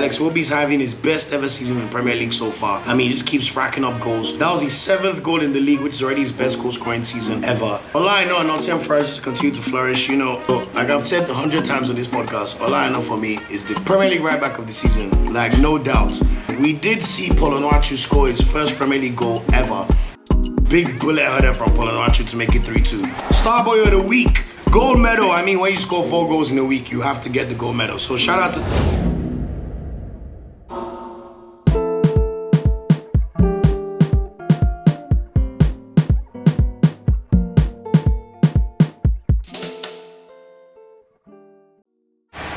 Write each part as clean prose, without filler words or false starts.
Alex Iwobi's having his best ever season in the Premier League so far. I mean, he just keeps racking up goals. That was his 7th goal in the league, which is already his best goal scoring season ever. Ola Aina and Nottingham Forest just continue to flourish, you know. So, like I've said 100 times on this podcast, Ola Aina for me is the Premier League right back of the season, like no doubt. We did see Onuachu score his first Premier League goal ever. Big bullet header from Onuachu to make it 3-2. Starboy of the week, gold medal. I mean, when you score 4 goals in a week, you have to get the gold medal. So shout out to...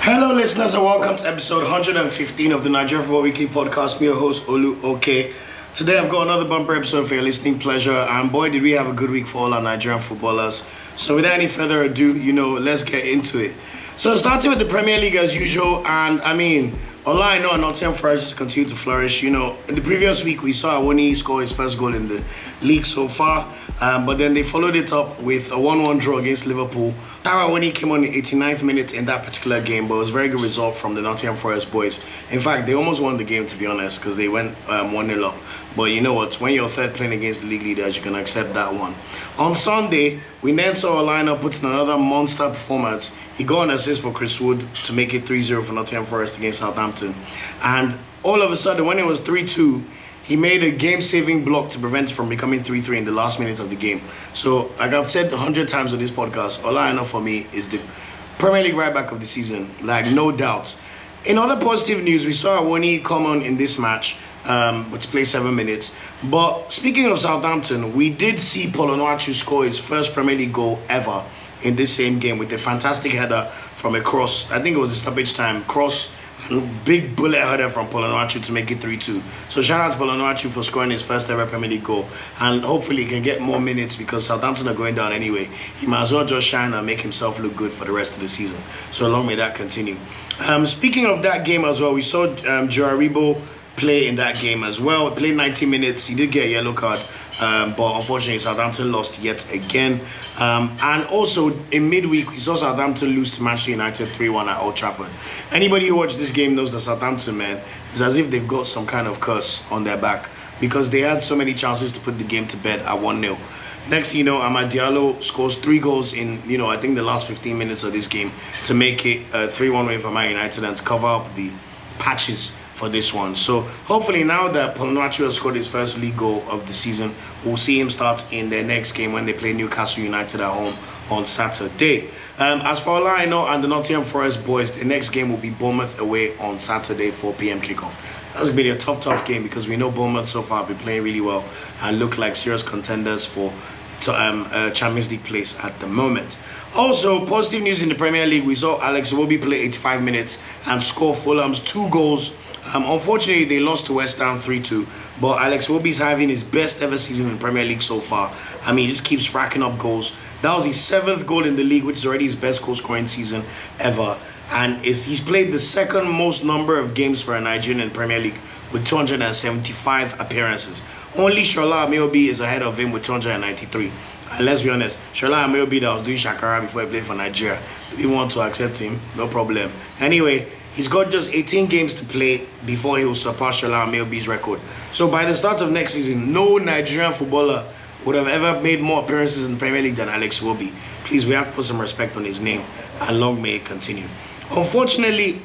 Hello listeners and welcome to episode 115 of the Nigerian Football Weekly podcast. Me, your host, Uche. Today I've got another bumper episode for your listening pleasure, and boy did we have a good week for all our Nigerian footballers. So without any further ado, let's get into it. So starting with the Premier League as usual, and I mean, Ola Aina and Nottingham Forest just continue to flourish. In the previous week we saw Iwobi score his first goal in the league so far, but then they followed it up with a 1-1 draw against Liverpool. Iwobi came on the 89th minute in that particular game, but it was a very good result from the Nottingham Forest boys. In fact, they almost won the game, to be honest, because they went 1-0 up. But you know what? When you're third playing against the league leaders, you can accept that one. On Sunday, we then saw Ola Aina put in another monster performance. He got an assist for Chris Wood to make it 3-0 for Nottingham Forest against Southampton. And all of a sudden, when it was 3-2, he made a game-saving block to prevent it from becoming 3-3 in the last minute of the game. So, like I've said 100 times on this podcast, Ola Aina for me is the Premier League right back of the season, like no doubt. In other positive news, we saw Iwobi come on in this match, to play 7 minutes. But speaking of Southampton, we did see Onuachu score his first Premier League goal ever in this same game with a fantastic header from a cross. I think it was a stoppage time cross. Big bullet header from Onuachu to make it 3-2. So shout out to Onuachu for scoring his first ever Premier League goal, and hopefully he can get more minutes because Southampton are going down anyway. He might as well just shine and make himself look good for the rest of the season. So long may that continue. Speaking of that game as well, we saw Aribo play in that game as well. He played 90 minutes. He did get a yellow card, but unfortunately Southampton lost yet again. And also in midweek we saw Southampton lose to Manchester United 3-1 at Old Trafford. Anybody who watched this game knows that Southampton, man, it's as if they've got some kind of curse on their back because they had so many chances to put the game to bed at 1-0. Next thing you know, Amad Diallo scores 3 goals in, I think the last 15 minutes of this game to make it a 3-1 win for Man United and to cover up the patches for this one. So hopefully now that Onuachu has scored his first league goal of the season, we'll see him start in their next game when they play Newcastle United at home on Saturday. As for Ola Aina and the Nottingham Forest boys, the next game will be Bournemouth away on Saturday, 4 p.m. kickoff. That's going to be a tough game because we know Bournemouth so far have been playing really well and look like serious contenders for Champions League place at the moment. Also, positive news in the Premier League, we saw Alex Iwobi play 85 minutes and score Fulham's 2 goals. Unfortunately, they lost to West Ham 3-2, but Alex Iwobi's having his best ever season in the Premier League so far. I mean, he just keeps racking up goals. That was his 7th goal in the league, which is already his best goal scoring season ever. And he's played the second most number of games for a Nigerian in the Premier League with 275 appearances. Only Shola Ameobi is ahead of him with 293. And let's be honest, Shola Ameobi that was doing Shakara before he played for Nigeria, we want to accept him, no problem. Anyway, he's got just 18 games to play before he will surpass Shola Ameobi's record. So by the start of next season, no Nigerian footballer would have ever made more appearances in the Premier League than Alex Iwobi. Please, we have to put some respect on his name, and long may it continue. Unfortunately,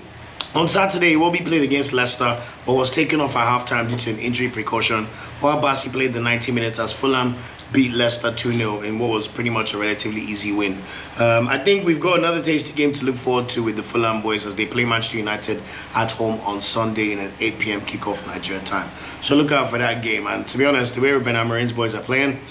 on Saturday, Iwobi played against Leicester, but was taken off at halftime due to an injury precaution, while Bassey played the 90 minutes as Fulham beat Leicester 2-0 in what was pretty much a relatively easy win. I think we've got another tasty game to look forward to with the Fulham boys as they play Manchester United at home on Sunday in an 8 p.m. kickoff Nigeria time. So look out for that game. And to be honest, the way Ruben Amorim's boys are playing,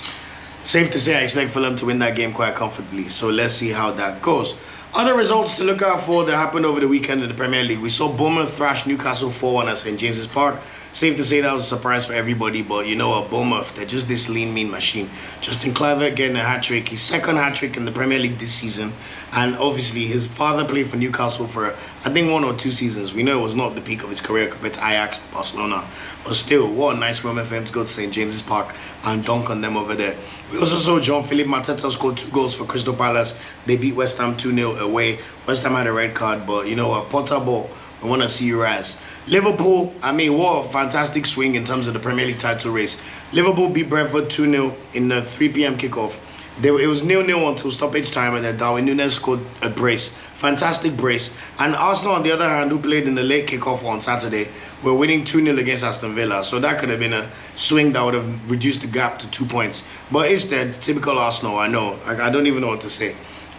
safe to say I expect Fulham to win that game quite comfortably. So let's see how that goes. Other results to look out for that happened over the weekend in the Premier League. We saw Bournemouth thrash Newcastle 4-1 at St. James's Park. Safe to say that was a surprise for everybody, but you know what, Bournemouth, they're just this lean, mean machine. Justin Kluivert getting a hat-trick, his second hat-trick in the Premier League this season, and obviously his father played for Newcastle for, I think, 1 or 2 seasons. We know it was not the peak of his career compared to Ajax or Barcelona, but still, what a nice moment for him to go to St. James's Park and dunk on them over there. We also saw Jean-Philippe Mateta scored 2 goals for Crystal Palace. They beat West Ham 2-0 away. West Ham had a red card, but you know what, Potter ball, I want to see you rise. Liverpool, I mean, what a fantastic swing in terms of the Premier League title race. Liverpool beat Brentford 2-0 in the 3 p.m. kickoff. It was 0-0 until stoppage time, and then Darwin Núñez scored a brace. Fantastic brace. And Arsenal, on the other hand, who played in the late kickoff on Saturday, were winning 2-0 against Aston Villa. So that could have been a swing that would have reduced the gap to 2 points. But instead, typical Arsenal, I know. I don't even know what to say.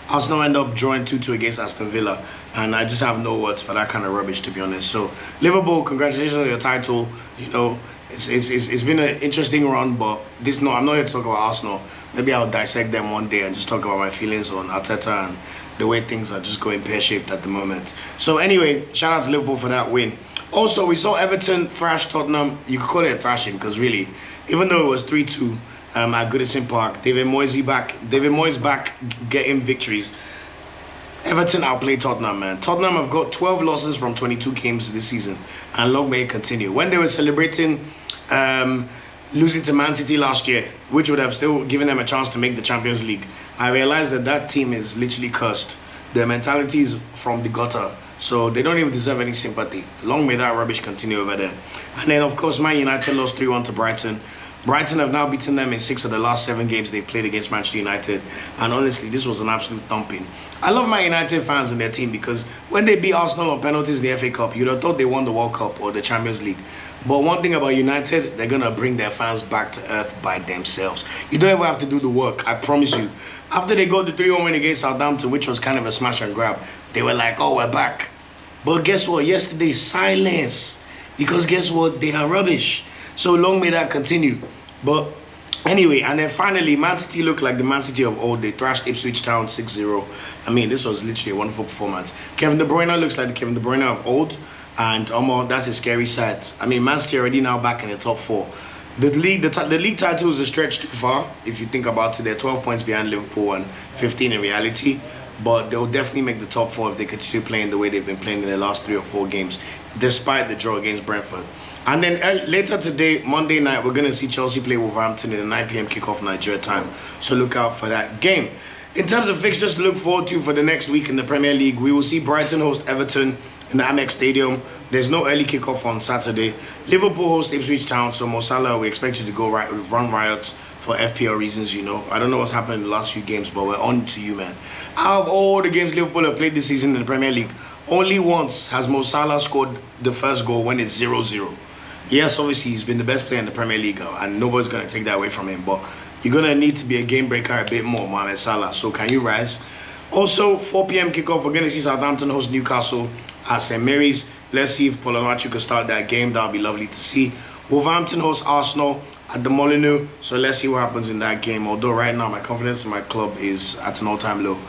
Arsenal end up drawing 2-2 against Aston Villa, and I just have no words for that kind of rubbish, to be honest. So Liverpool, congratulations on your title. You know, it's been an interesting run, but I'm not here to talk about Arsenal. Maybe I'll dissect them one day and just talk about my feelings on Arteta and the way things are just going pear-shaped at the moment. So anyway, shout out to Liverpool for that win. Also, we saw Everton thrash Tottenham. You could call it a thrashing, because really, even though it was 3-2 at Goodison Park, David Moyes back getting victories. Everton outplayed Tottenham, man. Tottenham have got 12 losses from 22 games this season, and long may it continue. When they were celebrating losing to Man City last year, which would have still given them a chance to make the Champions League, I realized that that team is literally cursed. Their mentality is from the gutter, so they don't even deserve any sympathy. Long may that rubbish continue over there. And then, of course, Man United lost 3-1 to Brighton. Brighton have now beaten them in 6 of the last 7 games they've played against Manchester United. And honestly, this was an absolute thumping. I love my United fans and their team, because when they beat Arsenal on penalties in the FA Cup, you'd have thought they won the World Cup or the Champions League. But one thing about United, they're going to bring their fans back to earth by themselves. You don't ever have to do the work, I promise you. After they got the 3-1 win against Southampton, which was kind of a smash and grab, they were like, oh, we're back. But guess what? Yesterday, silence. Because guess what? They are rubbish. So long may that continue. But anyway, and then finally, Man City looked like the Man City of old. They thrashed Ipswich Town 6-0. I mean, this was literally a wonderful performance. Kevin De Bruyne looks like the Kevin De Bruyne of old. And Umar, that's a scary sight. I mean, Man City already now back in the top 4. The league title is a stretch too far. If you think about it, they're 12 points behind Liverpool and 15 in reality. But they'll definitely make the top 4 if they continue playing the way they've been playing in the last 3 or 4 games, despite the draw against Brentford. And then later today, Monday night, we're going to see Chelsea play Wolverhampton in the 9 p.m. kickoff Nigeria time. So look out for that game. In terms of fixtures to look forward to for the next week in the Premier League, we will see Brighton host Everton in the Amex Stadium. There's no early kickoff on Saturday. Liverpool host Ipswich Town, so Mo Salah, we expect you to go run riots for FPL reasons, you know. I don't know what's happened in the last few games, but we're on to you, man. Out of all the games Liverpool have played this season in the Premier League, only once has Mo Salah scored the first goal when it's 0-0. Yes, obviously, he's been the best player in the Premier League, and nobody's going to take that away from him, but you're going to need to be a game breaker a bit more, Mohamed Salah. So can you rise? Also, 4 p.m. kickoff, we're going to see Southampton host Newcastle at St. Mary's. Let's see if Onuachu can start that game. That would be lovely to see. Wolverhampton hosts Arsenal at the Molineux. So let's see what happens in that game. Although right now, my confidence in my club is at an all-time low,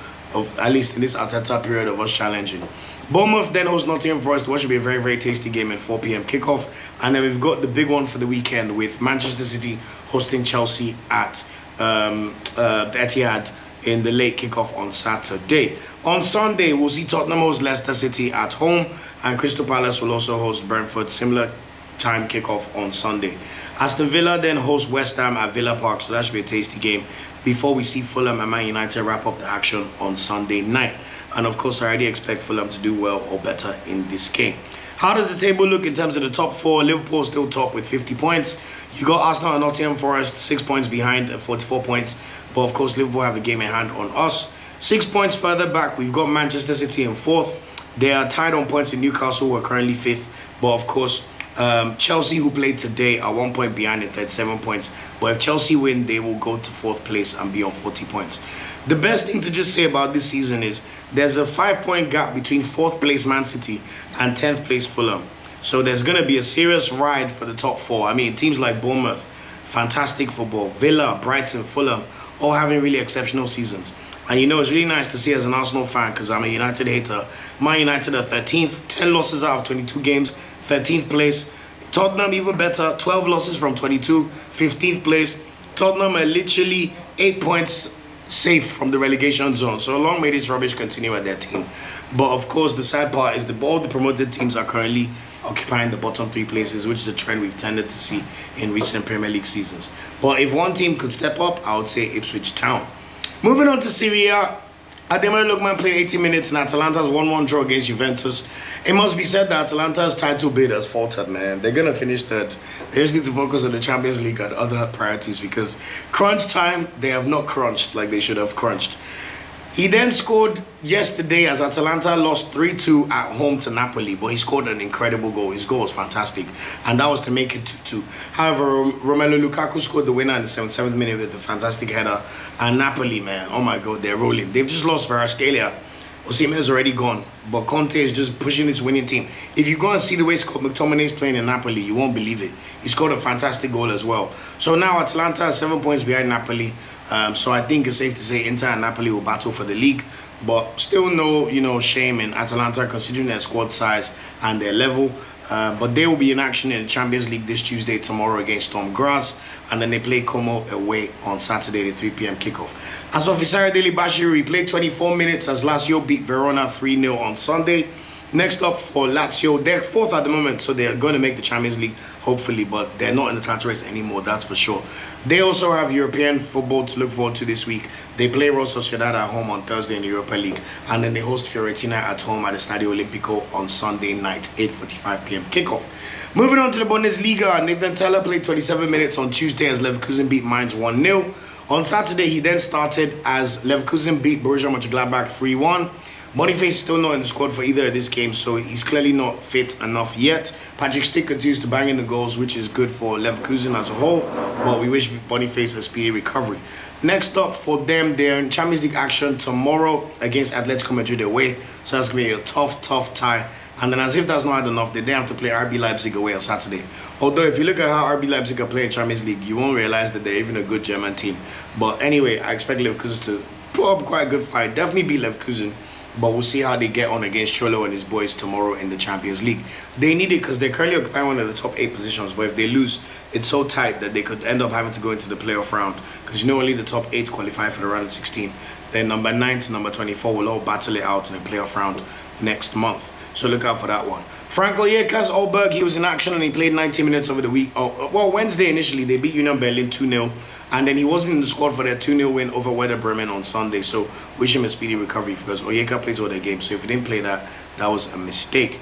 at least in this Arteta period of us challenging. Bournemouth then hosts Nottingham Forest, which should be a very, very tasty game at 4 p.m. kickoff. And then we've got the big one for the weekend with Manchester City hosting Chelsea at the Etihad in the late kickoff on Saturday. On Sunday, we'll see Tottenham host Leicester City at home, and Crystal Palace will also host Brentford, similar time kickoff on Sunday. Aston Villa then hosts West Ham at Villa Park, so that should be a tasty game before we see Fulham and Man United wrap up the action on Sunday night. And of course, I already expect Fulham to do well or better in this game. How does the table look in terms of the top 4? Liverpool still top with 50 points. You got Arsenal and Nottingham Forest 6 points behind at 44 points. But of course, Liverpool have a game in hand on us. 6 points further back, we've got Manchester City in 4th. They are tied on points with Newcastle, who are currently 5th. But of course, Chelsea, who played today, are 1 point behind at 37 points. But if Chelsea win, they will go to 4th place and be on 40 points. The best thing to just say about this season is there's a 5-point gap between 4th place Man City and 10th place Fulham. So there's going to be a serious ride for the top 4. I mean, teams like Bournemouth, fantastic football. Villa, Brighton, Fulham, all having really exceptional seasons. And you know, it's really nice to see as an Arsenal fan, because I'm a United hater. Man United are 13th, 10 losses out of 22 games, 13th place. Tottenham even better, 12 losses from 22, 15th place. Tottenham are literally 8 points safe from the relegation zone. So long may this rubbish continue at their team. But of course, the sad part is all the promoted teams are currently occupying the bottom 3 places, which is a trend we've tended to see in recent Premier League seasons. But if one team could step up, I would say Ipswich Town. Moving on to Serie, Ademola Lookman played 80 minutes in Atalanta's 1-1 draw against Juventus. It must be said that Atalanta's title bid has faltered, man. They're going to finish third. They just need to focus on the Champions League and other priorities because crunch time, they have not crunched like they should have crunched. He then scored yesterday as Atalanta lost 3-2 at home to Napoli, but he scored an incredible goal. His goal was fantastic, and that was to make it 2-2. However, Romelu Lukaku scored the winner in the 77th minute with a fantastic header, and Napoli, man, oh my God, they're rolling. They've just lost Kvaratskhelia. Osimhen is already gone, but Conte is just pushing his winning team. If you go and see the way Scott McTominay is playing in Napoli, you won't believe it. He scored a fantastic goal as well. So now Atalanta is 7 points behind Napoli. So I think it's safe to say Inter and Napoli will battle for the league, but still no, shame in Atalanta considering their squad size and their level. But they will be in action in the Champions League this Tuesday, tomorrow against Sturm Graz, and then they play Como away on Saturday, the 3 p.m. kickoff. As for Dele-Bashiru, he played 24 minutes as Lazio beat Verona 3-0 on Sunday. Next up for Lazio, they're fourth at the moment, so they're going to make the Champions League, hopefully, but they're not in the title race anymore, that's for sure. They also have European football to look forward to this week. They play Real Sociedad at home on Thursday in the Europa League, and then they host Fiorentina at home at the Stadio Olimpico on Sunday night, 8:45 p.m. kickoff. Moving on to the Bundesliga, Nathan Tella played 27 minutes on Tuesday as Leverkusen beat Mainz 1-0. On Saturday, he then started as Leverkusen beat Borussia Mönchengladbach 3-1. Boniface still not in the squad for either of this game, so he's clearly not fit enough yet. Patrick Stick continues to bang in the goals, which is good for Leverkusen as a whole, but we wish Boniface a speedy recovery. Next up for them, they're in Champions League action tomorrow against Atletico Madrid away, so that's going to be a tough tie. And then as if that's not enough, they then have to play RB Leipzig away on Saturday. Although if you look at how RB Leipzig are playing Champions League, you won't realize that they're even a good German team. But anyway, I expect Leverkusen to put up quite a good fight, definitely beat Leverkusen. But we'll see how they get on against Cholo and his boys tomorrow in the Champions League. They need it because they're currently occupying one of the top 8 positions. But if they lose, it's so tight that they could end up having to go into the playoff round. Because only the top 8 qualify for the round of 16. Then number 9 to number 24 will all battle it out in the playoff round next month. So look out for that one. Frank Onyeka's Olberg, he was in action and he played 90 minutes over the week. Wednesday initially, they beat Union Berlin 2-0. And then he wasn't in the squad for their 2-0 win over Werder Bremen on Sunday. So wish him a speedy recovery because Onyeka plays all their games. So if he didn't play that, that was a mistake.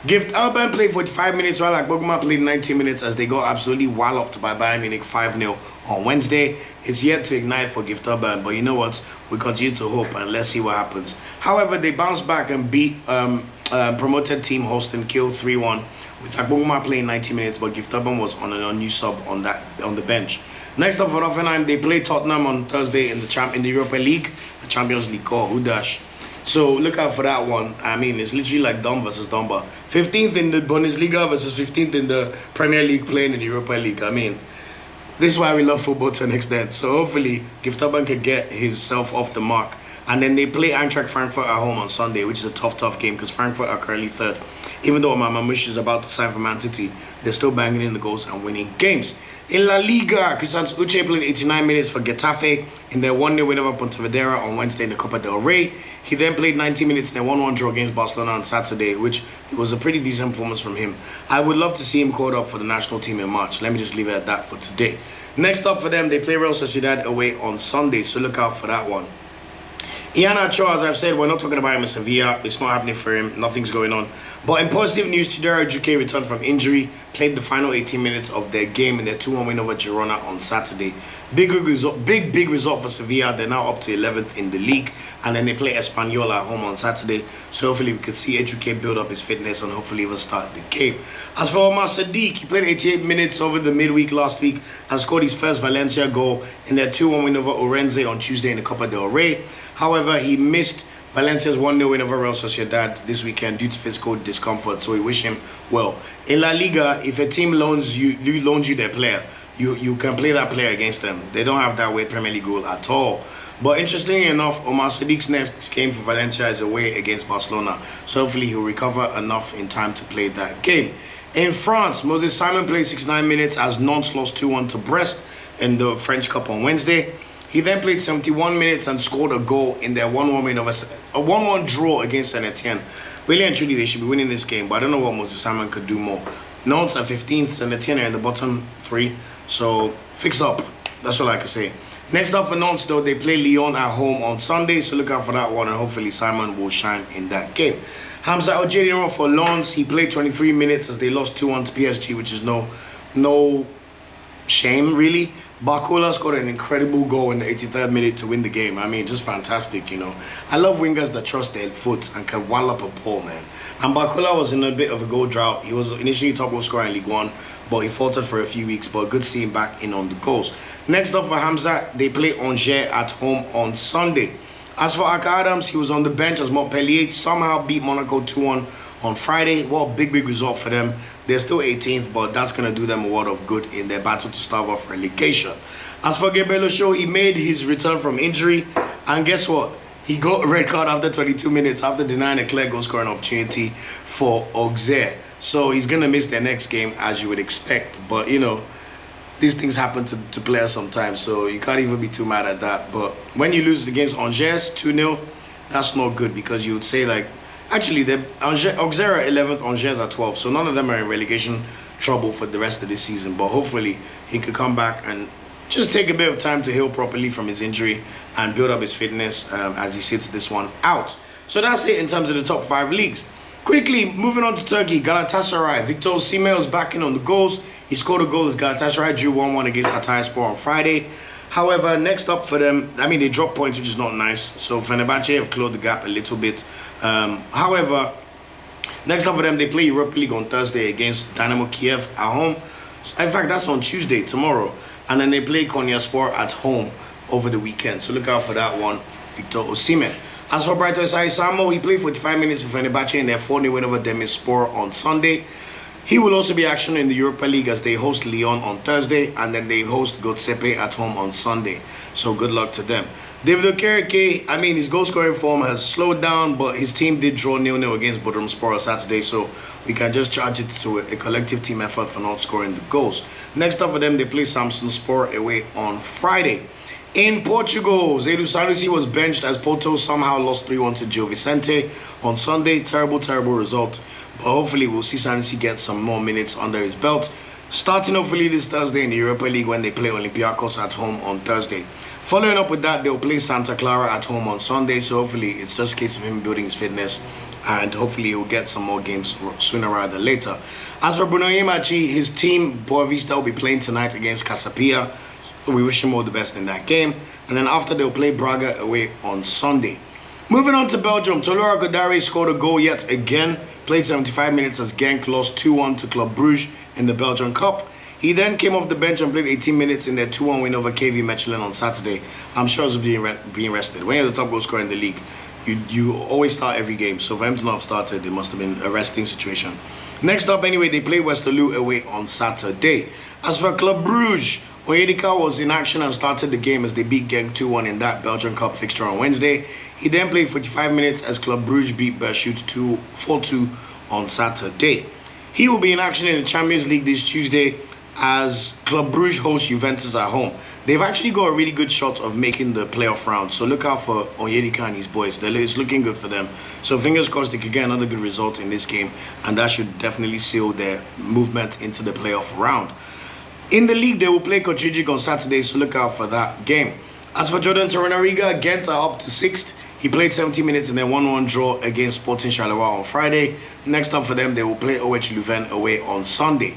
Gift Orban played 45 minutes while Akpoguma played 90 minutes as they got absolutely walloped by Bayern Munich 5-0 on Wednesday. It's yet to ignite for Gift Orban, but you know what? We continue to hope and let's see what happens. However, they bounced back and beat promoted team Holstein Kiel 3-1 with Akpoguma playing 90 minutes, but Gift Orban was on an unused sub on the bench. Next up for Hoffenheim, they play Tottenham on Thursday in the Europa League, the Champions League call, Hudash. So look out for that one. I mean, it's literally like Dom versus Domba. 15th in the Bundesliga versus 15th in the Premier League playing in the Europa League. I mean, this is why we love football to an extent. So hopefully, Gift Orban can get himself off the mark. And then they play Eintracht Frankfurt at home on Sunday, which is a tough game because Frankfurt are currently 3rd. Even though Mamush is about to sign for Man City, they're still banging in the goals and winning games. In La Liga, Uche played 89 minutes for Getafe in their 1-0 win over Pontevedra on Wednesday in the Copa del Rey. He then played 90 minutes in their 1-1 draw against Barcelona on Saturday, which was a pretty decent performance from him. I would love to see him called up for the national team in March. Let me just leave it at that for today. Next up for them, they play Real Sociedad away on Sunday, so look out for that one. Iheanacho, as I've said, we're not talking about him in Sevilla. It's not happening for him. Nothing's going on. But in positive news, Ejuke returned from injury, played the final 18 minutes of their game in their 2-1 win over Girona on Saturday. Big result for Sevilla. They're now up to 11th in the league. And then they play Espanyol at home on Saturday. So hopefully we can see Ejuke build up his fitness and hopefully even start the game. As for Omar Sadiq, he played 88 minutes over the midweek last week and scored his first Valencia goal in their 2-1 win over Orense on Tuesday in the Copa del Rey. However, he missed Valencia's 1-0 win over Real Sociedad this weekend due to physical discomfort, so we wish him well. In La Liga, if a team loans you their player, you can play that player against them. They don't have that way Premier League rule at all. But interestingly enough, Omar Sadiq's next game for Valencia is away against Barcelona, so hopefully he'll recover enough in time to play that game. In France, Moses Simon played 69 minutes as Nantes lost 2-1 to Brest in the French Cup on Wednesday. He then played 71 minutes and scored a goal in their 1-1 win over a 1-1 draw against Saint Etienne. Really and truly, they should be winning this game, but I don't know what Moses Simon could do more. Nantes are 15th, Saint Etienne are in the bottom 3, so fix up. That's all I can say. Next up for Nantes, though, they play Lyon at home on Sunday, so look out for that one, and hopefully Simon will shine in that game. Hamza Ojediran for Lens, he played 23 minutes as they lost 2-1 to PSG, which is no shame, really. Bakola scored an incredible goal in the 83rd minute to win the game. I mean, just fantastic, you know. I love wingers that trust their foot and can wallop a ball, man. And Bakola was in a bit of a goal drought. He was initially top goal scorer in Ligue 1, but he faltered for a few weeks, but good to see him back in on the goals. Next up for Hamza, they play Angers at home on Sunday. As for Aka Adams, he was on the bench as Montpellier somehow beat Monaco 2-1 on Friday. What a big result for them. They're still 18th, but that's going to do them a lot of good in their battle to stave off relegation. As for Gabriel Ocho, he made his return from injury, and guess what? He got a red card after 22 minutes after denying a clear goal scoring opportunity for Auxerre. So he's going to miss their next game, as you would expect. But, you know, these things happen to players sometimes, so you can't even be too mad at that. But when you lose against Angers 2-0, that's not good, because you would say, like, actually, Auxerre are 11th, Angers are 12th, so none of them are in relegation trouble for the rest of this season. But hopefully he could come back and just take a bit of time to heal properly from his injury and build up his fitness as he sits this one out. So that's it in terms of the top 5 leagues. Quickly, moving on to Turkey, Galatasaray. Victor Osimhen is back in on the goals. He scored a goal as Galatasaray drew 1-1 against Hatayspor on Friday. However, next up for them, I mean, they dropped points, which is not nice. So Fenerbahce have closed the gap a little bit. However, next up for them, they play Europa League on Thursday against Dynamo Kiev at home. In fact, that's on Tuesday, tomorrow. And then they play Konyaspor at home over the weekend. So look out for that one for Victor Osimhen. As for Brighton Osayi-Samuel, he played 45 minutes for Fenerbahce in their 4-0 win over Demirspor on Sunday. He will also be action in the Europa League as they host Lyon on Thursday, and then they host Göztepe at home on Sunday. So good luck to them. David Okereke, I mean, his goal scoring form has slowed down, but his team did draw 0-0 against Bodrumspor on Saturday, so we can just charge it to a collective team effort for not scoring the goals. Next up for them, they play Samsunspor away on Friday. In Portugal, Zedu Sanusi was benched as Porto somehow lost 3-1 to Gil Vicente on Sunday. Terrible result. But hopefully we'll see Sanusi get some more minutes under his belt. Starting hopefully this Thursday in the Europa League when they play Olympiacos at home on Thursday. Following up with that, they'll play Santa Clara at home on Sunday. So hopefully it's just a case of him building his fitness, and hopefully he'll get some more games sooner rather than later. As for Bruno Iheanacho, his team Boavista will be playing tonight against Casapia. We wish him all the best in that game. And then after, they'll play Braga away on Sunday. Moving on to Belgium, Tolora Godare scored a goal yet again. Played 75 minutes as Genk lost 2-1 to Club Brugge in the Belgian Cup. He then came off the bench and played 18 minutes in their 2-1 win over KV Mechelen on Saturday. I'm sure he was being rested. When you're the top goal scorer in the league, you always start every game. So for him to not have started, it must have been a resting situation. Next up, anyway, they play Westerlo away on Saturday. As for Club Brugge, Onyeka was in action and started the game as they beat Genk 2-1 in that Belgian Cup fixture on Wednesday. He then played 45 minutes as Club Brugge beat Beerschot 4-2 on Saturday. He will be in action in the Champions League this Tuesday as Club Brugge hosts Juventus at home. They've actually got a really good shot of making the playoff round, so look out for Onyeka and his boys. It's looking good for them. So fingers crossed they could get another good result in this game, and that should definitely seal their movement into the playoff round. In the league, they will play Kochijic on Saturday, so look out for that game. As for Jordan Torunariga, Ghent are up to 6th. He played 70 minutes in their 1-1 draw against Sporting Charleroi on Friday. Next up for them, they will play OH Leuven away on Sunday.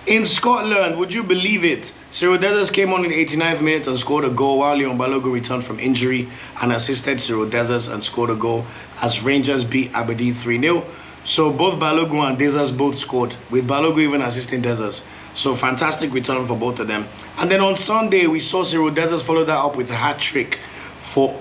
In Scotland, would you believe it? Cyriel Dessers came on in the 89th minute and scored a goal while Leon Balogun returned from injury and assisted Cyriel Dessers and scored a goal as Rangers beat Aberdeen 3-0. So both Balogun and Dessers both scored, with Balogun even assisting Dessers. So fantastic return for both of them. And then on Sunday, we saw Cyriel Dessers follow that up with a hat-trick for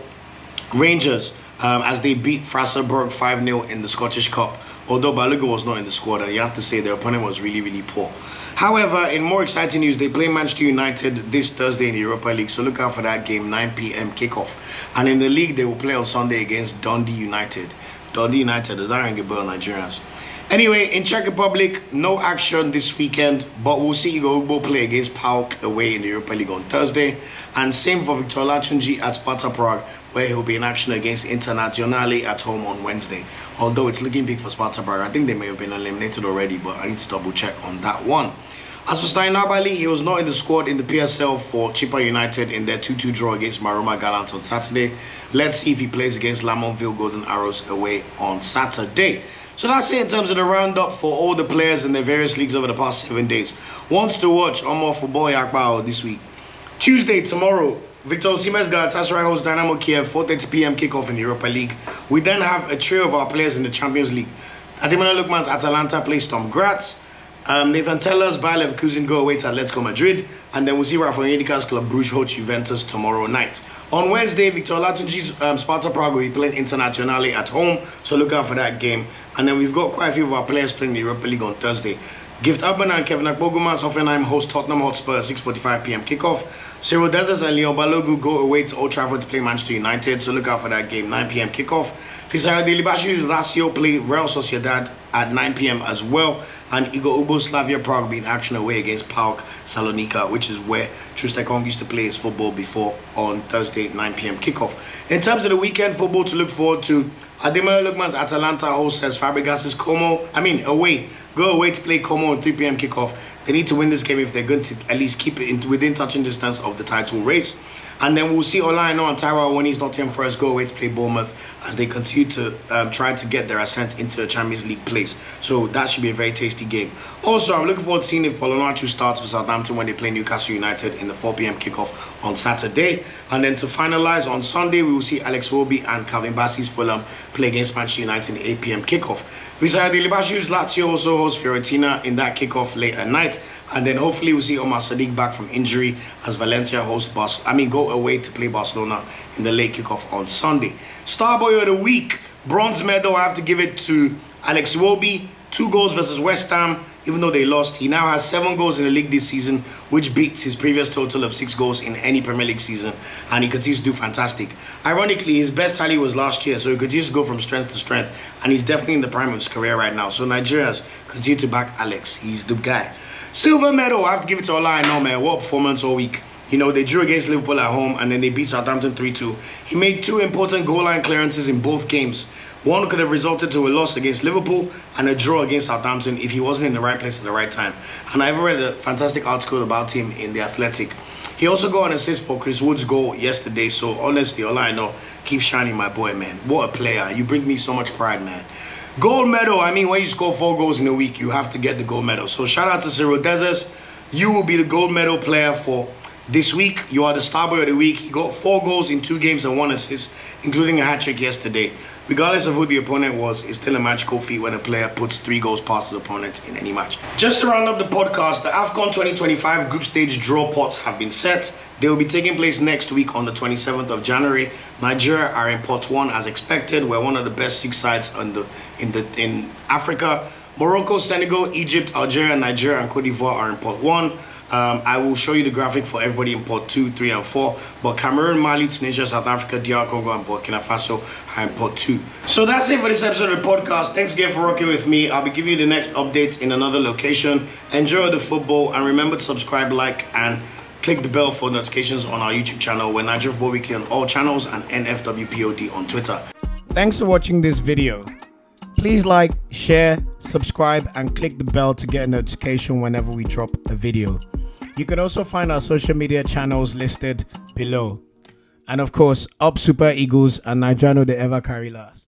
Rangers as they beat Fraserburgh 5-0 in the Scottish Cup. Although Balogun was not in the squad, and you have to say their opponent was really poor. However, in more exciting news, they play Manchester United this Thursday in the Europa League, so look out for that game, 9 p.m. kickoff. And in the league, they will play on Sunday against Dundee United. Dundee United, does that ring a bell, Nigerians? Anyway, in Czech Republic, no action this weekend, but we'll see Igbo play against PAOK away in the Europa League on Thursday. And same for Victor Olatunji at Sparta Prague, where he'll be in action against Internazionale at home on Wednesday. Although it's looking big for Sparta Prague. I think they may have been eliminated already, but I need to double check on that one. As for Stein Nabali, he was not in the squad in the PSL for Chippa United in their 2-2 draw against Maroma Gallant on Saturday. Let's see if he plays against Lamontville Golden Arrows away on Saturday. So that's it in terms of the roundup for all the players in their various leagues over the past 7 days. Wants to watch Umar football Yakbao this week. Tuesday, tomorrow, Victor Osimhen's Galatasaray hosts Dynamo Kiev, 4:30 p.m. kickoff in the Europa League. We then have a trio of our players in the Champions League. Ademola Lookman's Atalanta plays Sturm Graz. Nathan Tella's Bayer Leverkusen go away to Atletico Madrid. And then we'll see Rafa Onyeka's Club Brugge host Juventus tomorrow night. On Wednesday, Victor Olatunji's Sparta Prague will be playing Internazionale at home, so look out for that game. And then we've got quite a few of our players playing the Europa League on Thursday. Gift Urban and Kevin Akpoguma's Hoffenheim host Tottenham Hotspur at 6:45 p.m. kickoff. Cyriel Dessers and Balogun go away to Old Trafford to play Manchester United, so look out for that game, 9 p.m. kickoff. Dele-Bashiru's Lazio play Real Sociedad at 9 p.m. as well. And Igor Slavia Prague will be in action away against PAOK Salonika, which is where Trustekong used to play his football before on Thursday, 9 p.m. kickoff. In terms of the weekend football to look forward to, Ademola Lookman's Atalanta hosts Fabregas's away. Go away to play Como on 3 p.m. kickoff. They need to win this game if they're going to at least keep it within touching distance of the title race. And then we'll see Ola Aina and Taiwo Nottingham Forest go away to play Bournemouth as they continue to try to get their ascent into the Champions League place. So that should be a very tasty game. Also, I'm looking forward to seeing if Onuachu starts for Southampton when they play Newcastle United in the 4 p.m. kickoff on Saturday. And then to finalize, on Sunday, we will see Iwobi and Bassey's Fulham play against Manchester United in the 8 p.m. kickoff. Dele-Bashiru's Lazio also hosts Fiorentina in that kickoff late at night. And then hopefully we'll see Omar Sadiq back from injury as Valencia go away to play Barcelona in the late kickoff on Sunday. Starboy of the week, bronze medal, I have to give it to Iwobi. 2 goals versus West Ham. Even though they lost, he now has 7 goals in the league this season, which beats his previous total of 6 goals in any Premier League season, and he continues to do fantastic. Ironically, his best tally was last year, so he continues to go from strength to strength, and he's definitely in the prime of his career right now. So Nigerians continue to back Alex. He's the guy. Silver medal, I have to give it to Ola Aina, man. What performance all week. You know, they drew against Liverpool at home, and then they beat Southampton 3-2. He made 2 important goal line clearances in both games. One could have resulted to a loss against Liverpool and a draw against Southampton if he wasn't in the right place at the right time. And I ever read a fantastic article about him in The Athletic. He also got an assist for Chris Wood's goal yesterday. So honestly, Ola Aina, keep shining, my boy, man. What a player. You bring me so much pride, man. Gold medal, when you score 4 goals in a week, you have to get the gold medal. So shout out to Cyriel Dessers. You will be the gold medal player for this week. You are the star boy of the week. He got 4 goals in 2 games and 1 assist, including a hat-trick yesterday. Regardless of who the opponent was, it's still a magical feat when a player puts 3 goals past his opponent in any match. Just to round up the podcast, the AFCON 2025 group stage draw pots have been set. They will be taking place next week on the 27th of January. Nigeria are in pot 1 as expected. We're one of the best 6 sides in Africa. Morocco, Senegal, Egypt, Algeria, Nigeria, and Cote d'Ivoire are in pot 1. I will show you the graphic for everybody in pot 2, 3, and 4. But Cameroon, Mali, Tunisia, South Africa, DR Congo, and Burkina Faso are in pot 2. So that's it for this episode of the podcast. Thanks again for rocking with me. I'll be giving you the next updates in another location. Enjoy the football, and remember to subscribe, like, and click the bell for notifications on our YouTube channel. We're Nigeria Football Weekly on all channels and NFWPOD on Twitter. Thanks for watching this video. Please like, share, subscribe, and click the bell to get a notification whenever we drop a video. You can also find our social media channels listed below. And of course, up Super Eagles and Nigeriano the ever carry last.